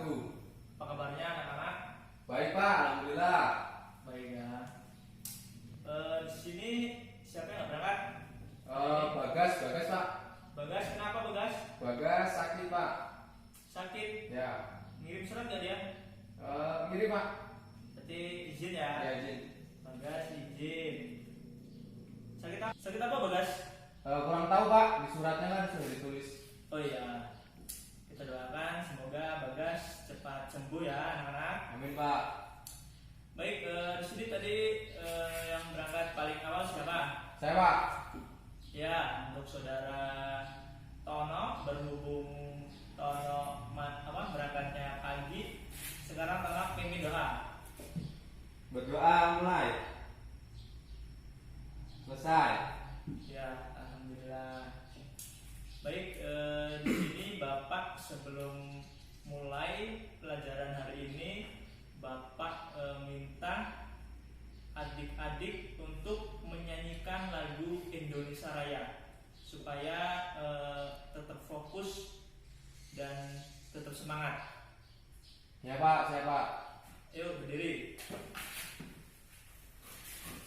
wabarakatuh. Apa kabarnya anak-anak? Baik Pak, alhamdulillah. Baik ya. Di sini siapa yang nggak berangkat? Bagas Pak. Bagas, kenapa Bagas? Bagas sakit Pak. Sakit? Ya. Ngirim surat nggak dia? Ngirim Pak. Berarti izin ya? Ya izin. Bagas izin. Sakit apa Bagas? Kurang tahu Pak, di suratnya kan sudah ditulis. Oh iya. Kita doakan semoga Bagas cepat sembuh ya anak-anak. Amin Pak. Baik, di sini tadi yang berangkat paling awal siapa? Saya Pak. Ya, untuk saudara Tono, berhubung Tono berangkatnya pagi, sekarang Tono pengen doa. Berdoa mulai. Selesai. Ya, alhamdulillah. Baik, di sini Bapak sebelum mulai pelajaran hari ini, Bapak minta adik-adik untuk menyanyikan lagu Indonesia Raya supaya tetap fokus dan tetap semangat. Ya Pak, saya Pak. Yuk berdiri.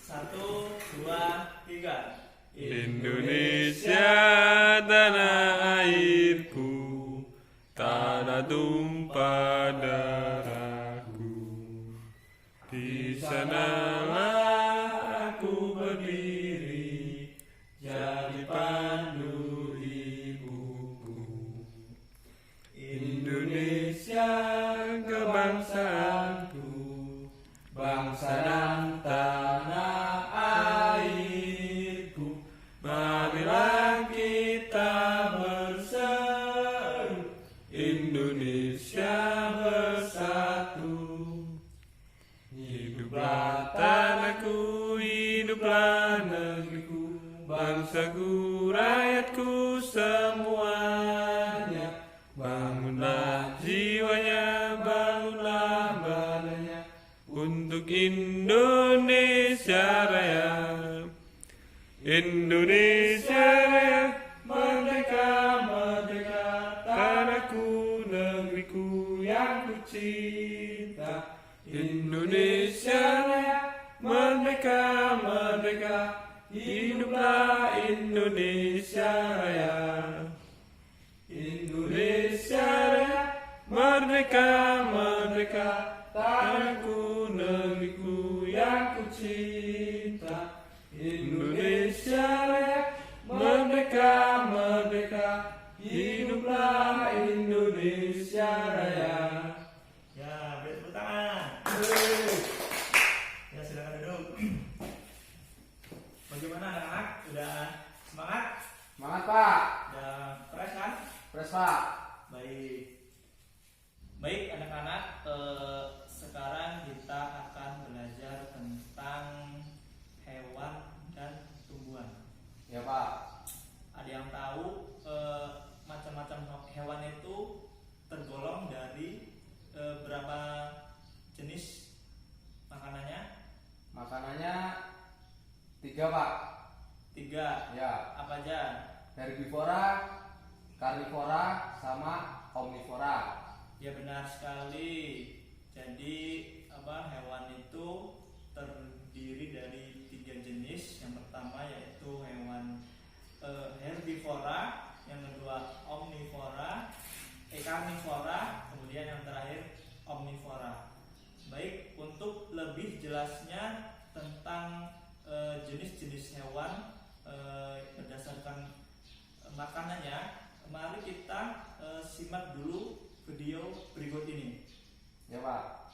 1, 2, 3. Indonesia tanah airku, tanah tumpah darahku. Di sanalah aku berdiri, jadi pandu ibuku. Indonesia kebangsaanku, bangsa dan tanah airku. Marilah kita berseru, Indonesia bersatu. Hiduplah tanahku, hiduplah negeriku, bangsaku, rakyatku semuanya. Bangunlah jiwanya, bangunlah badannya, untuk Indonesia Raya. Indonesia Raya, merdeka, merdeka, tanahku, negeriku yang ku cinta. Indonesia Raya, merdeka, merdeka, hiduplah Indonesia Raya. Indonesia Raya, merdeka, merdeka, tanahku, negeriku yang ku cinta. Indonesia Raya, merdeka, merdeka, hiduplah Indonesia Raya. Ya, beri tepuk tangan. Ya, silakan duduk. Bagaimana anak-anak? Udah semangat? Semangat Pak. Udah fresh kan? Fresh Pak. Baik. Baik anak-anak, sekarang kita akan belajar tentang hewan dan tumbuhan. Ya Pak. Ada yang tahu macam-macam hewan itu tergolong dari berapa jenis makanannya? Makanannya 3 Pak. 3. Ya. Apa aja? Herbivora, karnivora, sama omnivora. Ya benar sekali. Jadi hewan itu terdiri dari 3 jenis. Yang pertama yaitu hewan herbivora, yang kedua omnivora, karnivora, kemudian yang terakhir omnivora. Baik, untuk lebih jelasnya tentang jenis-jenis hewan berdasarkan makanannya, mari kita simak dulu video berikut ini. Ya Pak.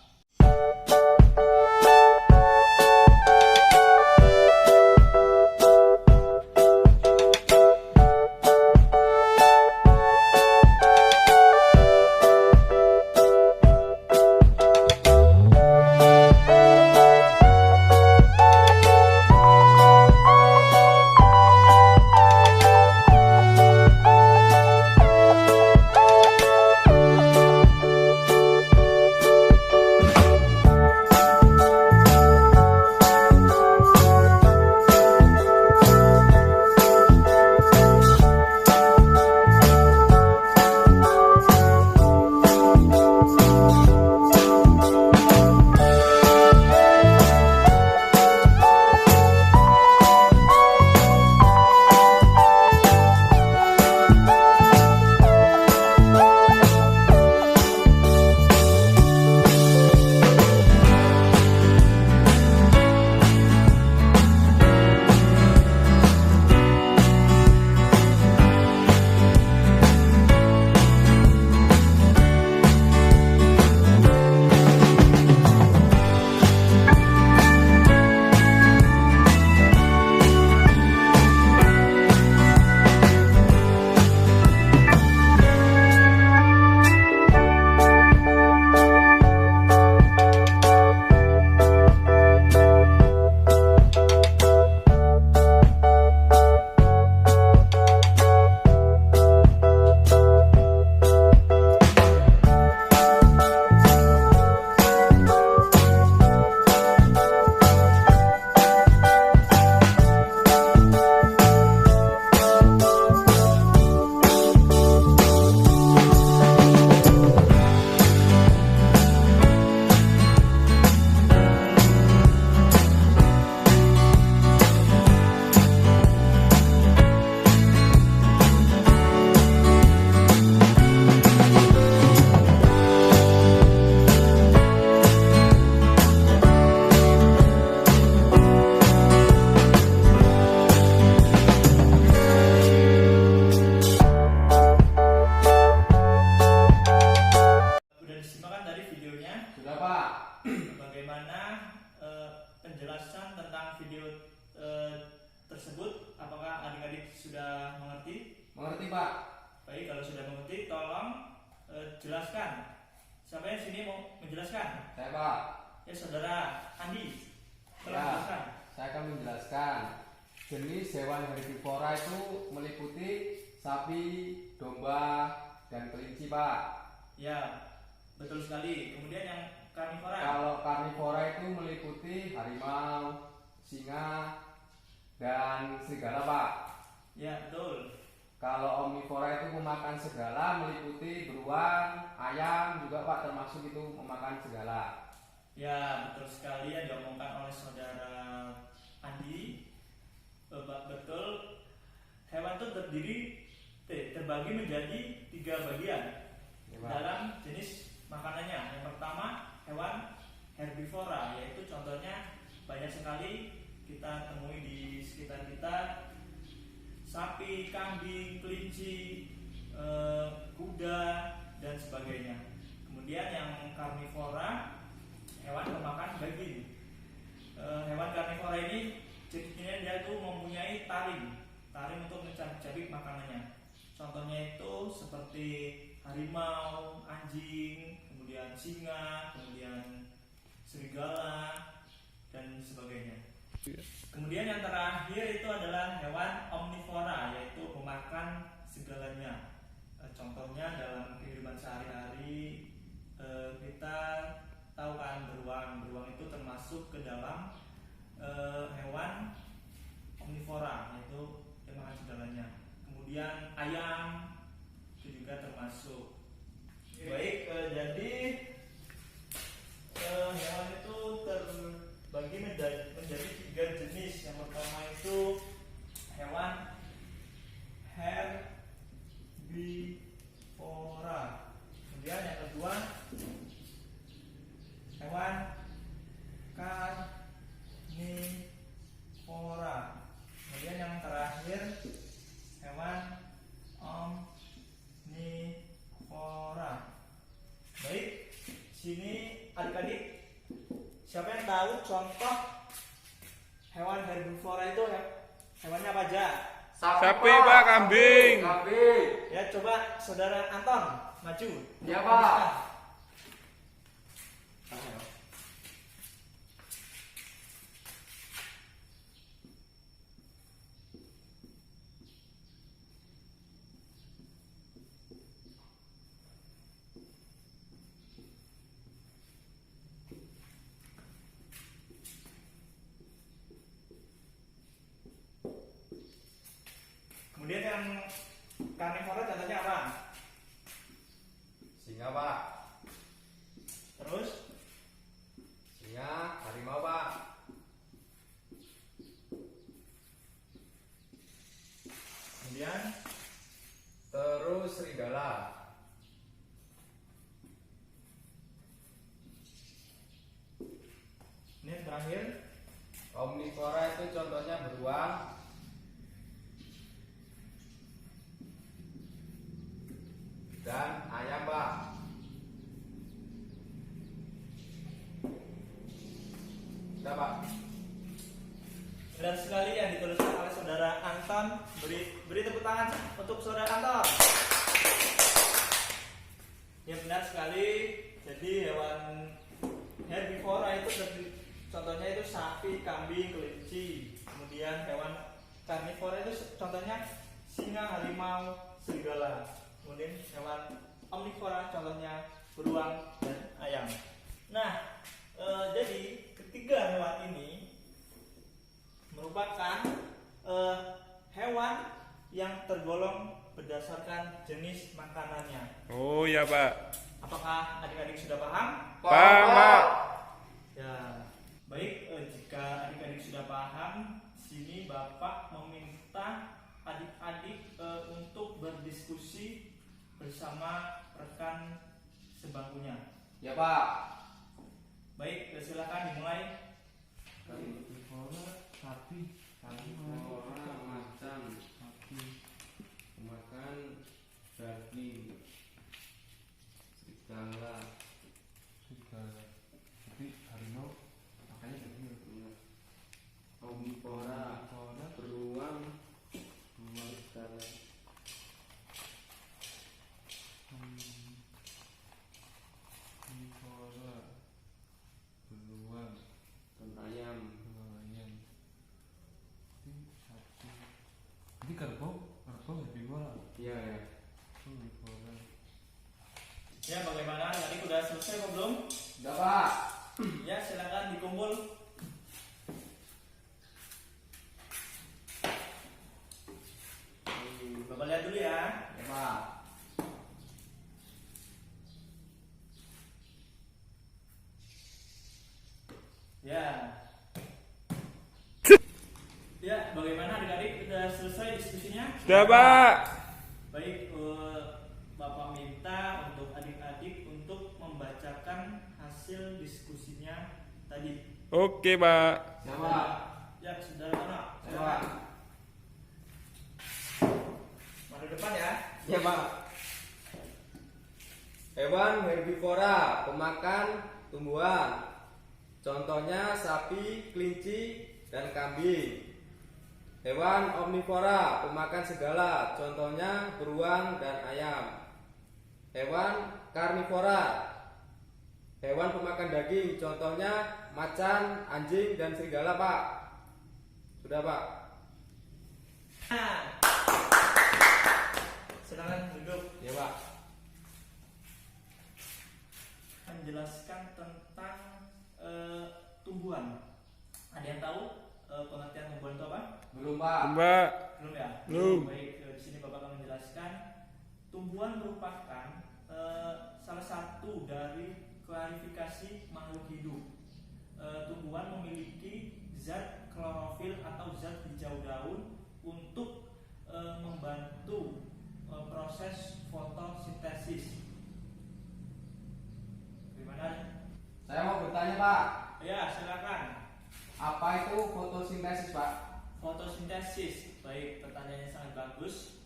Sudah Pak. Bagaimana penjelasan tentang video tersebut? Apakah adik-adik sudah mengerti? Mengerti Pak? Baik, kalau sudah mengerti, tolong jelaskan. Siapa yang sini mau menjelaskan? Saya Pak. Ya, saudara Andi. Tolong Ya, jelaskan. saya akan menjelaskan. Jenis hewan herbivora itu meliputi sapi, domba, dan kelinci Pak. Ya, betul sekali. Kemudian yang karnivora. Kalau karnivora itu meliputi harimau, singa, dan serigala Pak. Ya, betul. Kalau omnivora itu memakan segala, meliputi beruang, ayam juga Pak, termasuk itu memakan segala. Ya, betul sekali yang diomongkan oleh saudara Andi. Betul. Hewan itu terbagi menjadi 3 bagian Ya, Pak. dalam jenis makanannya. Yang pertama, hewan herbivora, yaitu contohnya banyak sekali kita temui di sekitar kita: sapi, kambing, kelinci, kuda, dan sebagainya. Kemudian yang karnivora, hewan pemakan daging. Hewan karnivora ini ciri-cirinya dia tuh mempunyai taring untuk mencari makanannya. Contohnya itu seperti harimau, anjing, kemudian singa, kemudian serigala, dan sebagainya. Kemudian yang terakhir itu adalah hewan omnivora, yaitu memakan segalanya. Contohnya dalam kehidupan sehari-hari kita tahu kan beruang itu termasuk ke dalam hewan omnivora, yaitu dia makan segalanya. Kemudian ayam itu juga termasuk. Baik, jadi hewan itu terbagi menjadi 3 jenis. Yang pertama itu hewan herbivora. Kemudian yang kedua hewan karnivora. Kemudian yang terakhir hewan omnivora. Baik, sini adik-adik, siapa yang tahu contoh hewan herbivora itu hewannya apa aja? Sapi Pak, kambing. Kambing. Ya, coba saudara Anton maju. Ya Pak. Kemudian yang karnivora contohnya apa? Singa Pak. Terus Singa, harimau Pak. kemudian Terus serigala. ini yang terakhir Omnivora itu contohnya beruang, dan ayam Pak. Sudah Pak. benar sekali yang dituliskan oleh saudara Anton. Beri tepuk tangan untuk saudara Anton. Ya, benar sekali. Jadi hewan herbivora itu contohnya itu sapi, kambing, kelinci. Kemudian hewan karnivora itu contohnya singa, harimau, serigala. Kemudian hewan omnivora contohnya beruang dan ayam. Nah, jadi ketiga hewan ini merupakan hewan yang tergolong berdasarkan jenis makanannya. Oh ya Pak. Apakah adik-adik sudah paham? Paham Pak. Ya, baik. Jika adik-adik sudah paham, sini Bapak meminta adik-adik untuk berdiskusi bersama rekan sebangkunya. Ya Pak. Baik, silakan dimulai. Karnivora, sapi, karnivora, macan, sapi, makan daging, serigala, selesai apa belum? Sudah Pak. Ya, silakan dikumpul. Bapak lihat dulu ya. Ya Pak. Ya. Ya, bagaimana adik-adik? Sudah selesai diskusinya? Sudah Pak. Baik, Bapak minta untuk adik-adik untuk membacakan hasil diskusinya tadi. Oke Pak. Ya Pak. Ya, saudara Tono. Ya Pak. Mari depan ya. Ya Pak. Hewan herbivora, pemakan tumbuhan. Contohnya sapi, kelinci, dan kambing. Hewan omnivora, pemakan segala. Contohnya beruang dan ayam. Hewan karnivora, hewan pemakan daging. Contohnya macan, anjing, dan serigala Pak. Sudah Pak. Nah, silakan duduk. Ya Pak. Menjelaskan tentang tumbuhan. Ada yang tahu pengertian tumbuhan itu apa? Belum Pak. Mbak. Belum ya? Belum. Baik, di sini Bapak akan menjelaskan tumbuhan merupakan salah satu dari klasifikasi makhluk hidup. Tumbuhan memiliki zat klorofil atau zat hijau daun untuk membantu proses fotosintesis. Gimana? Saya mau bertanya Pak. Ya, silakan. Apa itu fotosintesis Pak? Fotosintesis, baik, pertanyaannya sangat bagus.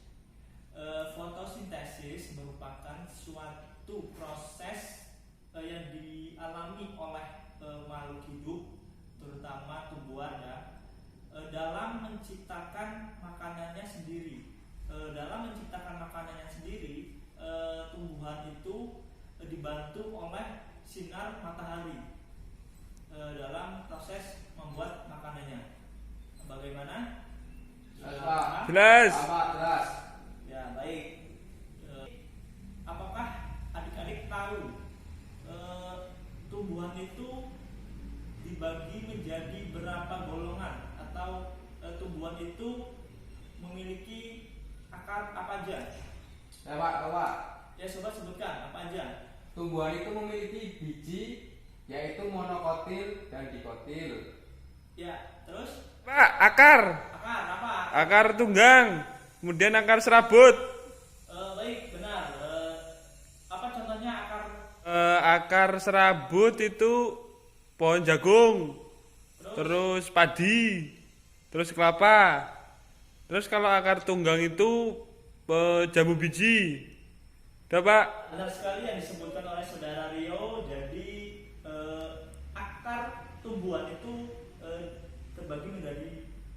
Fotosintesis merupakan suatu proses yang dialami oleh makhluk hidup, terutama tumbuhan ya, dalam menciptakan makanannya sendiri. Dalam menciptakan makanannya sendiri, tumbuhan itu dibantu oleh sinar matahari dalam proses membuat makanannya. Bagaimana? Jelas Pak. Jelas. Pak, jelas. Ya, baik. Apakah adik-adik tahu tumbuhan itu dibagi menjadi berapa golongan, atau tumbuhan itu memiliki akar apa aja? Ya Pak, tahu Pak. Ya, coba sebutkan apa aja. Tumbuhan itu memiliki biji, yaitu monokotil dan dikotil. Ya, terus Pak, akar. akar apa? Akar tunggang. Kemudian akar serabut. Baik, benar. Apa contohnya akar? Akar serabut itu pohon jagung. Terus padi. Terus kelapa. Terus kalau akar tunggang itu jambu biji. Udah Pak. Benar sekali yang disebutkan oleh saudara Rio. Jadi akar tumbuhan itu terbagi menjadi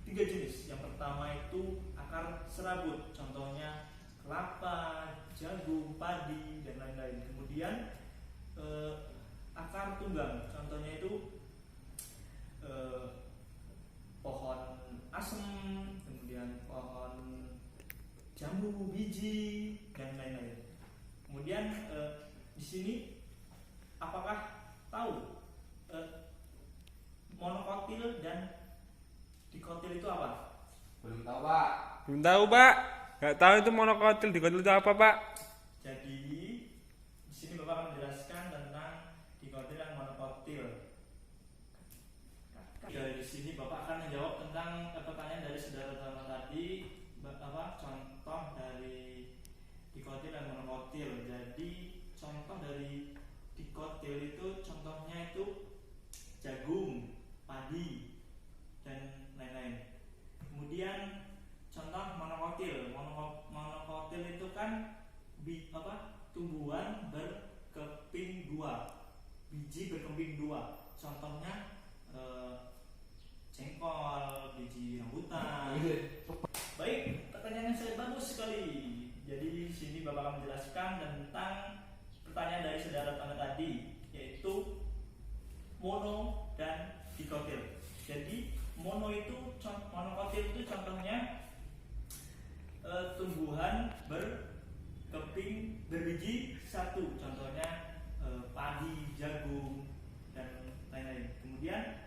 3 jenis. Yang pertama itu akar serabut, contohnya kelapa, jagung, padi, dan lain-lain. Kemudian akar tunggang, contohnya itu pohon asem, kemudian pohon jambu biji, dan lain-lain. Kemudian di sini apakah tahu monokotil dan dikotil itu apa? Belum tahu Pak. Belum tahu Pak. Gak tahu itu monokotil, dikotil itu apa Pak? Jadi di sini Bapak akan menjelaskan tentang dikotil dan monokotil. Di sini Bapak akan menjawab tentang pertanyaan dari saudara-saudara tadi, contoh dari dikotil dan monokotil. Jadi contoh dari dikotil itu contohnya itu jagung, padi, dan lain-lain. Kemudian contoh monokotil. Monokotil itu kan tumbuhan berkeping 2, biji berkeping 2. Contohnya jengkol, biji rambutan. Baik, pertanyaannya sangat bagus sekali. Jadi di sini Bapak akan menjelaskan tentang pertanyaan dari saudara Tana tadi, yaitu mono dan dikotil. Jadi monokotil itu contohnya tumbuhan berbiji 1, contohnya padi, jagung dan lain-lain. Kemudian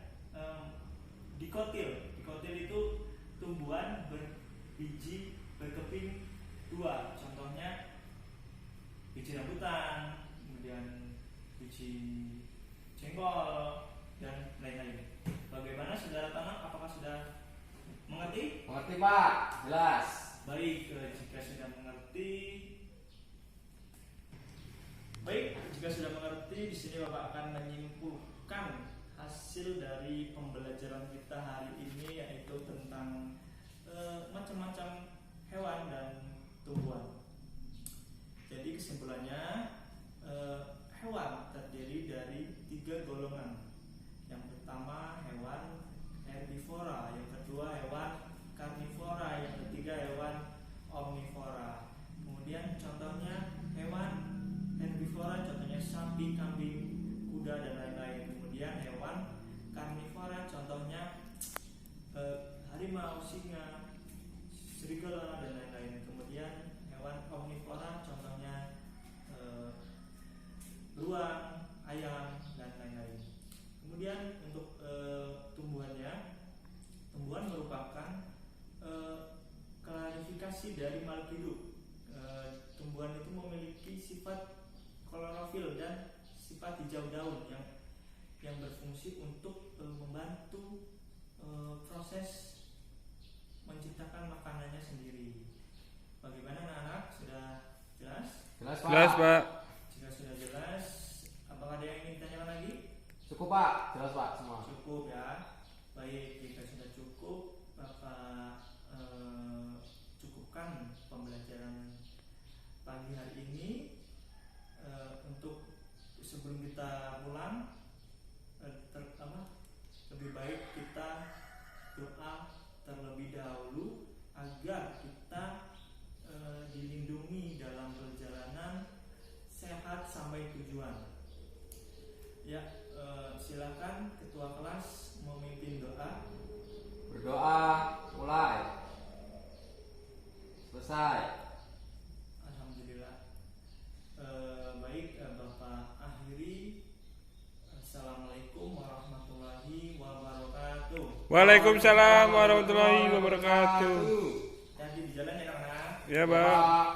dikotil itu tumbuhan berbiji berkeping dua, contohnya biji rambutan, kemudian biji jengkol dan lain-lain. Bagaimana saudara tanam? Apakah sudah mengerti? Mengerti Pak, jelas. Baik, jika sudah mengerti, di sini Bapak akan menyimpulkan hasil dari pembelajaran kita hari ini, yaitu tentang macam-macam hewan dan tumbuhan. Jadi kesimpulannya, hewan terdiri dari 3 golongan. Yang pertama hewan herbivora, yang kedua hewan karnivora, yang ketiga hewan omnivora. Kemudian contohnya hewan herbivora, contohnya sapi, kambing, kuda dan lain-lain. Kemudian hewan karnivora, contohnya harimau, singa, serigala dan lain-lain. Kemudian hewan omnivora, contohnya beruang, ayam dan lain-lain. Kemudian untuk tumbuhan merupakan klasifikasi dari makhluk hidup. Tumbuhan itu memiliki sifat klorofil dan sifat hijau daun yang berfungsi untuk membantu proses menciptakan makanannya sendiri. Bagaimana anak-anak? Sudah jelas? Jelas Pak. Jelas, Pak. Jika sudah jelas, apakah ada yang ingin ditanyakan lagi? Cukup Pak, jelas Pak semua. Cukup ya. Baik, jika sudah cukup, Bapak cukupkan pembelajaran pagi hari ini. Untuk sebelum kita pulang, lebih baik kita doa terlebih dahulu agar kita dilindungi dalam perjalanan sehat sampai tujuan. Ya, silakan ketua kelas memimpin doa. Berdoa, mulai. Selesai. Alhamdulillah. Baik, Bapak akhiri. Assalamualaikum warahmatullahi wabarakatuh. Waalaikumsalam warahmatullahi wabarakatuh. Hati di jalan ya, Kak. Ya, Ya, Pak. Pak.